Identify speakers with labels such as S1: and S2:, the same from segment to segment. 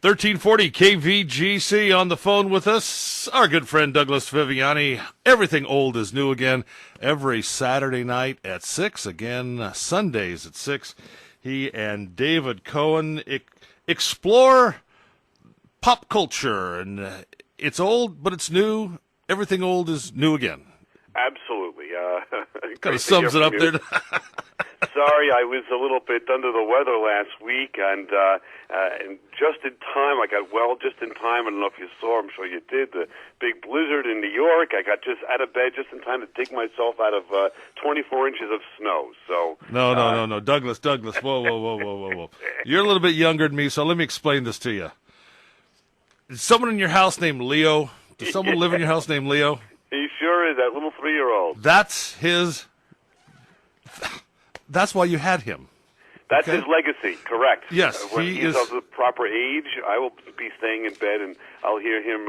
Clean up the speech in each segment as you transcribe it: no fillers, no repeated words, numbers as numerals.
S1: 1340 KVGC on the phone with us. Our good friend Douglas Viviani. Everything old is new again. Every Saturday night at 6. Again, Sundays at 6. He and David Cohen explore pop culture. And it's old, but it's new. Everything old is new again.
S2: Absolutely.
S1: Kind of sums it up there.
S2: Sorry, I was a little bit under the weather last week, and just in time, I got well just in time. I don't know if you saw, I'm sure you did, the big blizzard in New York. I got just out of bed just in time to dig myself out of 24 inches of snow. So
S1: No. Douglas. Whoa. You're a little bit younger than me, so let me explain this to you. Is someone in your house named Leo? Does someone live in your house named Leo?
S2: He sure is, that little 3-year-old.
S1: That's why you had him.
S2: That's his legacy, correct.
S1: Yes,
S2: when
S1: he
S2: he's
S1: is
S2: of the proper age, I will be staying in bed, and I'll hear him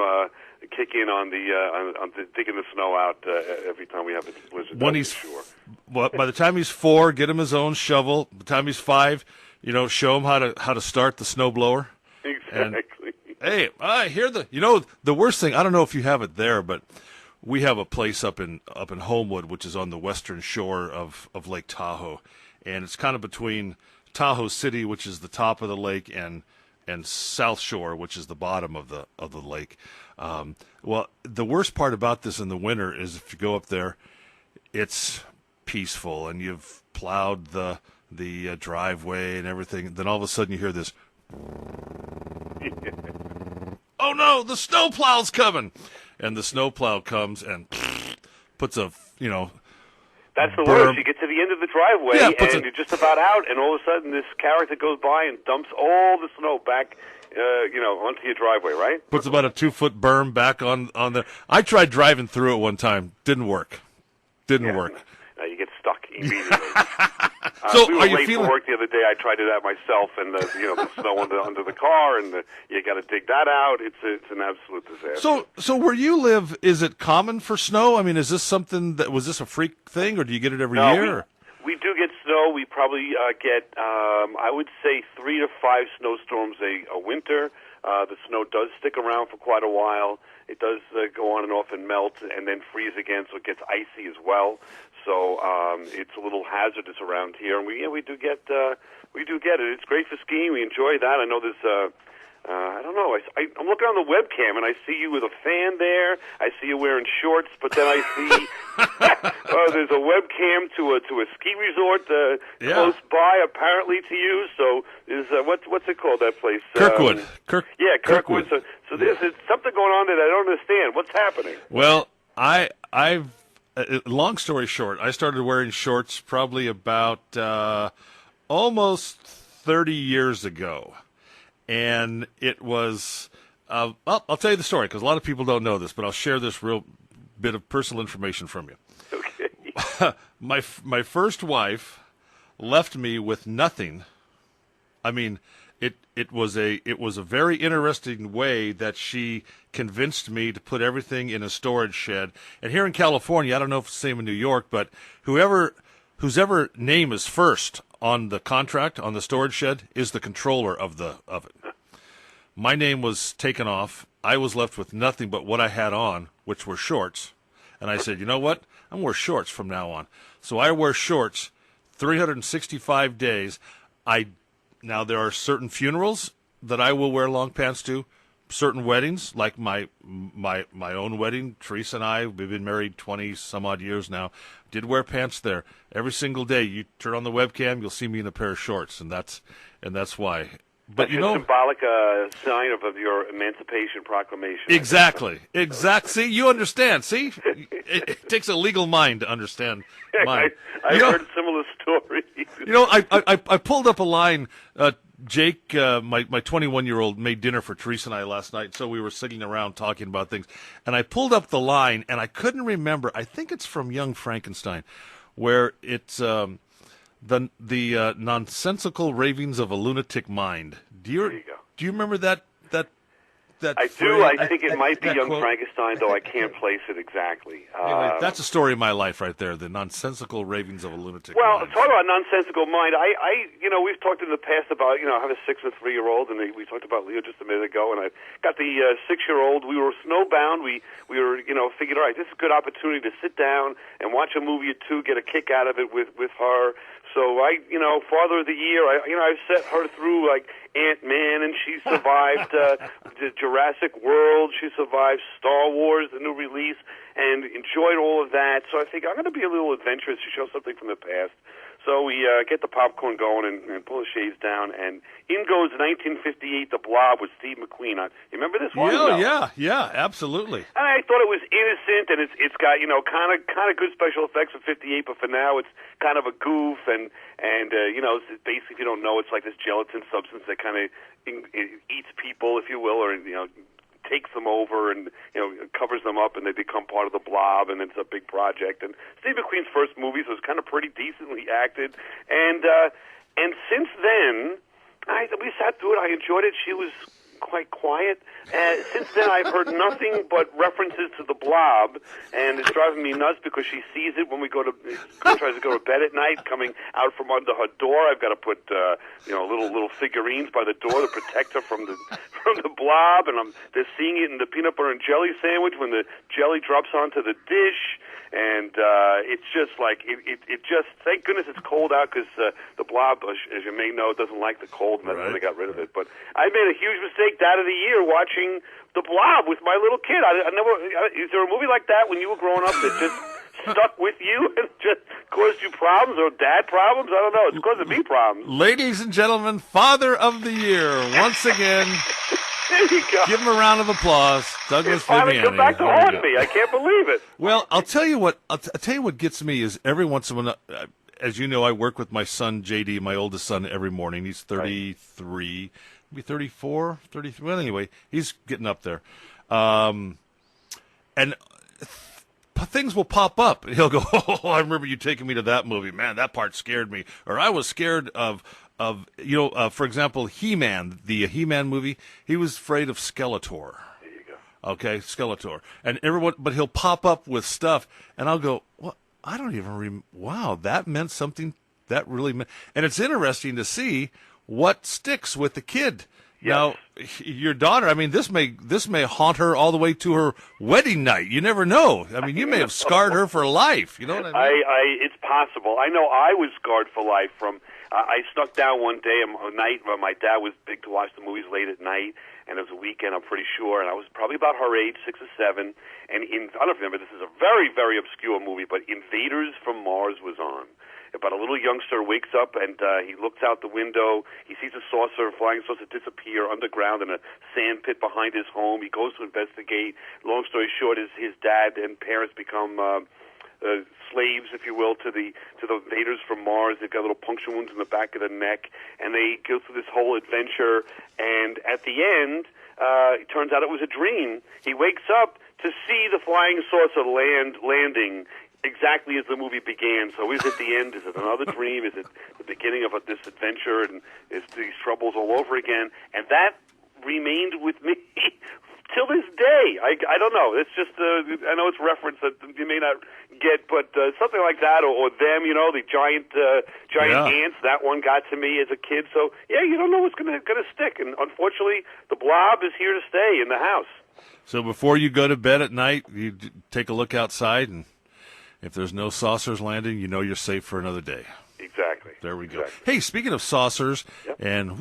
S2: kick in on the digging the snow out every time we have a blizzard.
S1: When he's by the time he's 4, get him his own shovel. By the time he's 5, show him how to start the snowblower.
S2: Exactly.
S1: Hey, I hear the worst thing. I don't know if you have it there, but we have a place up in Homewood, which is on the western shore of Lake Tahoe, and it's kind of between Tahoe City, which is the top of the lake, and South Shore, which is the bottom of the lake. Well, the worst part about this in the winter is if you go up there, it's peaceful, and you've plowed the driveway and everything. Then all of a sudden you hear this. Oh no, the snowplow's coming! And the snowplow comes and puts a,
S2: That's the
S1: berm.
S2: worst. You get to the end of the driveway, and you're just about out, and all of a sudden this character goes by and dumps all the snow back, onto your driveway, right?
S1: Puts about a 2-foot berm back on there. I tried driving through it one time. Didn't work.
S2: No, you get stuck immediately.
S1: So
S2: we were
S1: are you
S2: late
S1: feeling...
S2: for work the other day. I tried to do that myself, and the snow under the car, and you got to dig that out. It's an absolute disaster.
S1: So where you live, is it common for snow? I mean, is this was this a freak thing, or do you get it every year?
S2: We do get snow. We probably get, I would say, 3 to 5 snowstorms a winter. The snow does stick around for quite a while. It does go on and off and melt and then freeze again, so it gets icy as well. So it's a little hazardous around here, and we do get it. It's great for skiing. We enjoy that. I know there's I don't know. I'm looking on the webcam, and I see you with a fan there. I see you wearing shorts, but then I see there's a webcam to a ski resort close by, apparently to you. So is what's it called, that place?
S1: Kirkwood.
S2: Kirkwood. So there's something going on that I don't understand. What's happening?
S1: Well, I've long story short, I started wearing shorts probably about almost 30 years ago. And it was, I'll tell you the story because a lot of people don't know this, but I'll share this real bit of personal information from you.
S2: Okay.
S1: My first wife left me with nothing. I mean, it was a very interesting way that she convinced me to put everything in a storage shed. And here in California, I don't know if it's the same in New York, but whose ever name is first on the contract, on the storage shed, is the controller of it. My name was taken off. I was left with nothing but what I had on, which were shorts. And I said, you know what? I'm going to wear shorts from now on. So I wear shorts 365 days. Now, there are certain funerals that I will wear long pants to, certain weddings, like my own wedding. Teresa and I, we've been married 20-some-odd years now, did wear pants there. Every single day, you turn on the webcam, you'll see me in a pair of shorts, and that's why. But
S2: that's a symbolic sign of your Emancipation Proclamation.
S1: Exactly. See, you understand. See, it takes a legal mind to understand mine.
S2: I heard similar stories.
S1: I pulled up a line. Jake, my 21-year-old, made dinner for Teresa and I last night, so we were sitting around talking about things. And I pulled up the line, and I couldn't remember. I think it's from Young Frankenstein, where it's the nonsensical ravings of a lunatic mind. Do you remember that that?
S2: I do. I think it might be Young Frankenstein, though I can't place it exactly.
S1: Anyway, that's a story of my life right there. The nonsensical ravings of a lunatic.
S2: Well,
S1: mind.
S2: talk about nonsensical mind. We've talked in the past about, I have a 6 and 3-year-old, and we talked about Leo just a minute ago, and I got the 6-year-old. We were snowbound. We were, figured, all right, this is a good opportunity to sit down and watch a movie or two, get a kick out of it with her. So Father of the Year, I've set her through like Ant-Man, and she survived the Jurassic World. She survived Star Wars, the new release, and enjoyed all of that. So I think I'm going to be a little adventurous to show something from the past. So we get the popcorn going and pull the shades down, and in goes 1958, The Blob with Steve McQueen. You remember this one?
S1: Yeah, absolutely.
S2: And I thought it was innocent, and it's got kind of good special effects for '58, but for now it's kind of a goof, and basically if you don't know, it's like this gelatin substance that kind of eats people, if you will, or takes them over and covers them up, and they become part of the Blob, and it's a big project. And Steve McQueen's first movies was kind of pretty decently acted, and since then we sat through it. I enjoyed it. She was quite quiet. Since then, I've heard nothing but references to the Blob, and it's driving me nuts because she sees it when tries to go to bed at night, coming out from under her door. I've got to put little figurines by the door to protect her from the Blob, and they're seeing it in the peanut butter and jelly sandwich when the jelly drops onto the dish. And it's just like it just, thank goodness it's cold out, because the Blob, as you may know, doesn't like the cold, and that's why they got rid of it. But I made a huge mistake that of the year watching the Blob with my little kid. I never. Is there a movie like that when you were growing up that just stuck with you and just caused you problems, or dad problems? I don't know. It's causing me problems.
S1: Ladies and gentlemen, Father of the Year once again.
S2: There you go.
S1: Give him a round of applause, Douglas Viviani.
S2: Come back to haunt me. I can't believe it.
S1: Well, I'll tell you what. I'll tell you what gets me is every once in a while. As you know, I work with my son JD, my oldest son, every morning. He's 33, maybe 34, 33. Well, anyway, he's getting up there, and things will pop up. He'll go, "Oh, I remember you taking me to that movie. Man, that part scared me." Or I was scared of for example, He-Man, the He-Man movie. He was afraid of Skeletor.
S2: There you go.
S1: Okay, Skeletor, and everyone, but he'll pop up with stuff, and I'll go, "What? I don't even wow, that meant something. That really meant." And it's interesting to see what sticks with the kid.
S2: Yes.
S1: Now, your daughter, I mean, this may haunt her all the way to her wedding night. You never know. I mean, you may have scarred her for life. You know what I mean?
S2: It's possible. I know I was scarred for life from. I snuck down one day a night where my dad was big to watch the movies late at night, and it was a weekend, I'm pretty sure, and I was probably about her age, 6 or 7, and I don't remember, this is a very, very obscure movie, but Invaders from Mars was on. About a little youngster wakes up, and he looks out the window. He sees a flying saucer disappear underground in a sand pit behind his home. He goes to investigate. Long story short, his dad and parents become slaves, if you will, to the invaders from Mars. They've got little puncture wounds in the back of the neck, and they go through this whole adventure. And at the end, it turns out it was a dream. He wakes up to see the flying saucer landing exactly as the movie began. So is it the end? Is it another dream? Is it the beginning of this adventure, and is these troubles all over again? And that remained with me till this day. I don't know. It's just I know it's reference that you may not get, but something like that, or them, the giant ants. That one got to me as a kid. So yeah, you don't know what's going to stick. And unfortunately, the Blob is here to stay in the house.
S1: So before you go to bed at night, you take a look outside, and if there's no saucers landing, you know you're safe for another day.
S2: Exactly.
S1: There we go.
S2: Exactly.
S1: Hey, speaking of saucers and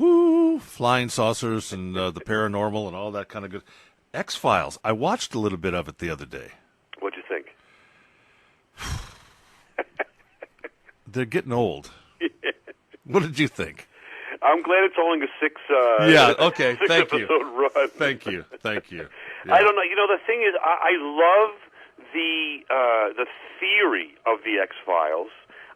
S1: flying saucers and the paranormal and all that kind of good, X-Files. I watched a little bit of it the other day.
S2: What'd you think?
S1: They're getting old. What did you think?
S2: I'm glad it's only a six
S1: Thank you.
S2: episode run.
S1: Thank you. Yeah.
S2: I don't know. The thing is, I love the theory of the X-Files.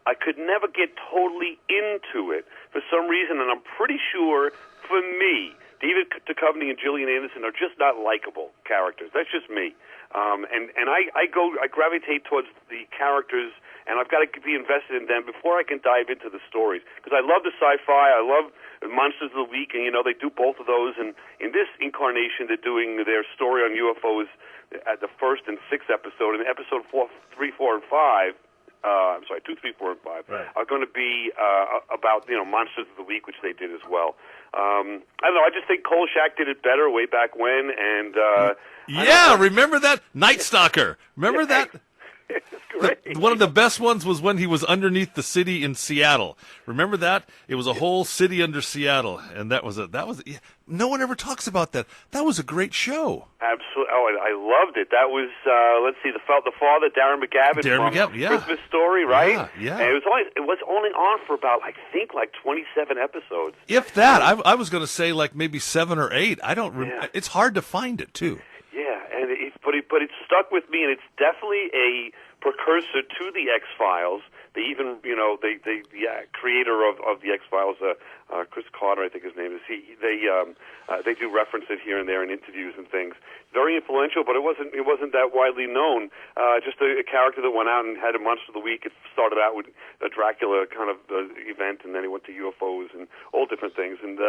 S2: I could never get totally into it for some reason, and I'm pretty sure, for me, David Duchovny and Gillian Anderson are just not likable characters. That's just me. And I gravitate towards the characters, and I've got to be invested in them before I can dive into the stories. Because I love the sci-fi, I love Monsters of the Week, and they do both of those. And in this incarnation, they're doing their story on UFOs at the first and sixth episode, and episode 3, 4, and 5. I'm sorry, 2, 3, 4, and 5 are going to be about Monsters of the Week, which they did as well. I don't know. I just think Kolchak did it better way back when, and
S1: remember that Night Stalker? Remember that?
S2: It's great.
S1: One of the best ones was when he was underneath the city in Seattle. Remember that? It was a whole city under Seattle, and that was no one ever talks about that. That was a great show.
S2: Absolutely. Oh, I loved it. That was let's see, the father, Darren McGavin from Christmas Story, right?
S1: Yeah.
S2: And it was only on for about, I think, like 27 episodes.
S1: If that, I was going to say like maybe 7 or 8. I don't. It's hard to find it too.
S2: Yeah, and but it stuck with me, and it's definitely a precursor to the X-Files. They even, the creator of the X-Files, Chris Carter, I think his name is. They do reference it here and there in interviews and things. Very influential, but it wasn't that widely known. Just a character that went out and had a Monster of the Week. It started out with a Dracula kind of event, and then he went to UFOs and all different things. And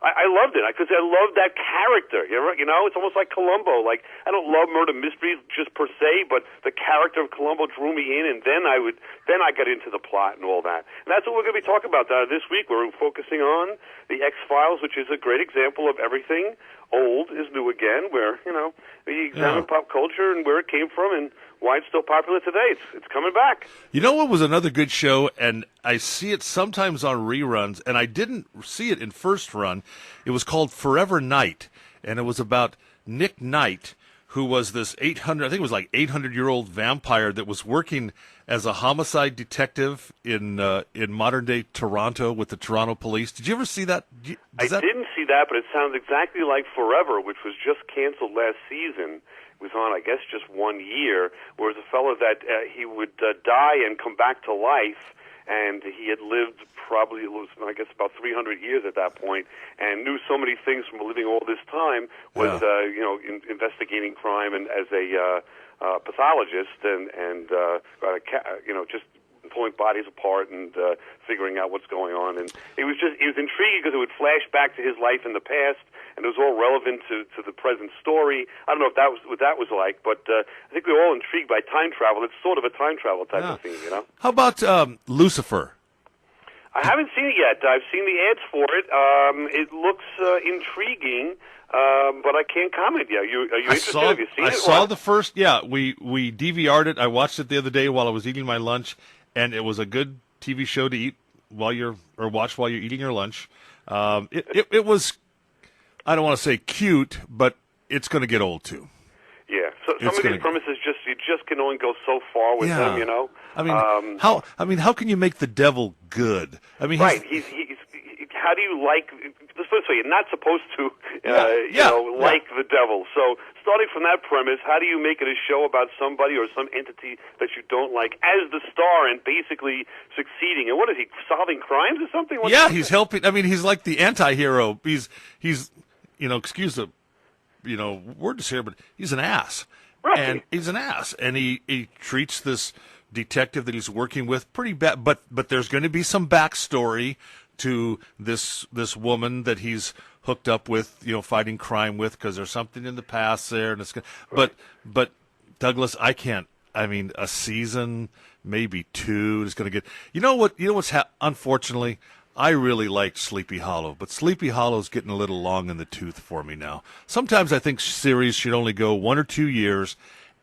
S2: I loved it because I loved that character. It's almost like Columbo. Like, I don't love murder mysteries just per se, but the character of Columbo drew me in, and then I got into the plot and all that. And that's what we're going to be talking about this week. We're focusing on the X-Files, which is a great example of everything old is new again, where, we examine pop culture and where it came from and why it's still popular today. It's coming back.
S1: You know what was another good show, and I see it sometimes on reruns, and I didn't see it in first run. It was called Forever Knight, and it was about Nick Knight, who was this 800-year-old vampire that was working as a homicide detective in modern-day Toronto with the Toronto police. Did you ever see that?
S2: I didn't see that, but it sounds exactly like Forever, which was just canceled last season. It was on, I guess, just 1 year, where it was a fellow that he would die and come back to life, and he had lived probably, I guess, about 300 years at that point, and knew so many things from living all this time, was, investigating crime and as a pathologist and just pulling bodies apart and figuring out what's going on. And it was intriguing because it would flash back to his life in the past, and it was all relevant to the present story. I don't know if that was what that was like, but I think we were all intrigued by time travel. It's sort of a time travel type of thing,
S1: How about Lucifer?
S2: I haven't seen it yet. I've seen the ads for it. It looks intriguing, but I can't comment yet. Are you interested? Have you seen it? I
S1: saw the first. Yeah, we DVR'd it. I watched it the other day while I was eating my lunch, and it was a good TV show to eat watch while you're eating your lunch. It was, I don't want to say cute, but it's going to get old too.
S2: Yeah. So some of these premises you just can only go so far with them,
S1: I mean, how can you make the devil good? I mean,
S2: right. He's how do you like? Let's put it this way: you're not supposed to, like the devil. So, starting from that premise, how do you make it a show about somebody or some entity that you don't like as the star and basically succeeding? And what is he, solving crimes or something?
S1: He's helping. I mean, he's like the anti-hero. He's excuse the, word here, but he's an ass.
S2: Right.
S1: And he's an ass, and he treats this detective that he's working with pretty bad. But there's going to be some backstory to this woman that he's hooked up with, fighting crime with, because there's something in the past there. And it's but Douglas, I can't. I mean, a season, maybe 2 is going to get. What's unfortunately, I really liked Sleepy Hollow, but Sleepy Hollow's getting a little long in the tooth for me now. Sometimes I think series should only go 1 or 2 years,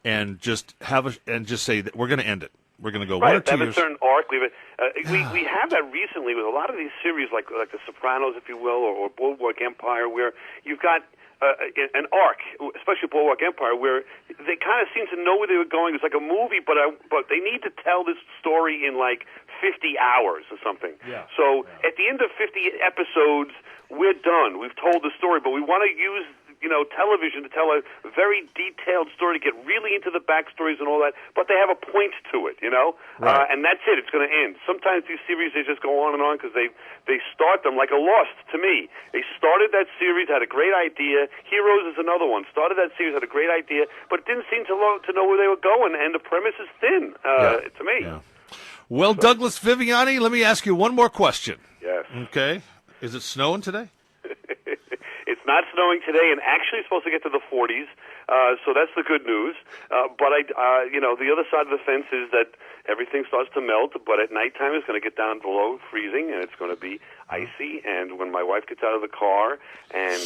S1: and just say that we're going to end it. We're going to go 1 or 2 years.
S2: Have a certain arc. We have that recently with a lot of these series, like The Sopranos, if you will, or Boardwalk Empire, where you've got an arc, especially Boardwalk Empire, where they kind of seem to know where they were going. It's like a movie, but they need to tell this story in like 50 hours or something.
S1: Yeah.
S2: So at the end of 50 episodes, we're done. We've told the story, but we want to use television to tell a very detailed story, to get really into the backstories and all that, but they have a point to it,
S1: Right.
S2: And that's it. It's going to end. Sometimes these series, they just go on and on because they start them like a Lost to me. They started that series, had a great idea. Heroes is another one. Started that series, had a great idea, but it didn't seem to know where they were going, and the premise is thin to me.
S1: Yeah. Well, Douglas Viviani, let me ask you one more question.
S2: Yes.
S1: Okay. Is it snowing today?
S2: It's not snowing today, and actually it's supposed to get to the 40s, so that's the good news. But the other side of the fence is that everything starts to melt, but at nighttime it's going to get down below freezing, and it's going to be icy. And when my wife gets out of the car and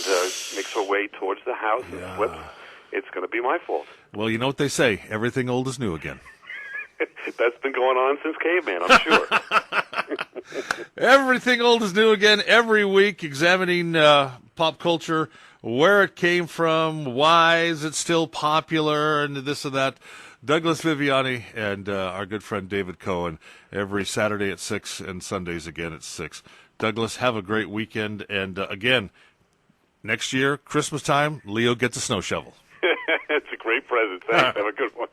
S2: makes her way towards the house and slips, it's going to be my fault.
S1: Well, you know what they say, everything old is new again.
S2: That's been going on since caveman, I'm sure.
S1: Everything old is new again every week, examining pop culture, where it came from, why is it still popular, and this and that. Douglas Viviani and our good friend David Cohen every Saturday at 6 and Sundays again at 6. Douglas, have a great weekend. And again, next year, Christmas time, Leo gets a snow shovel.
S2: It's a great present. Thanks. Have a good one.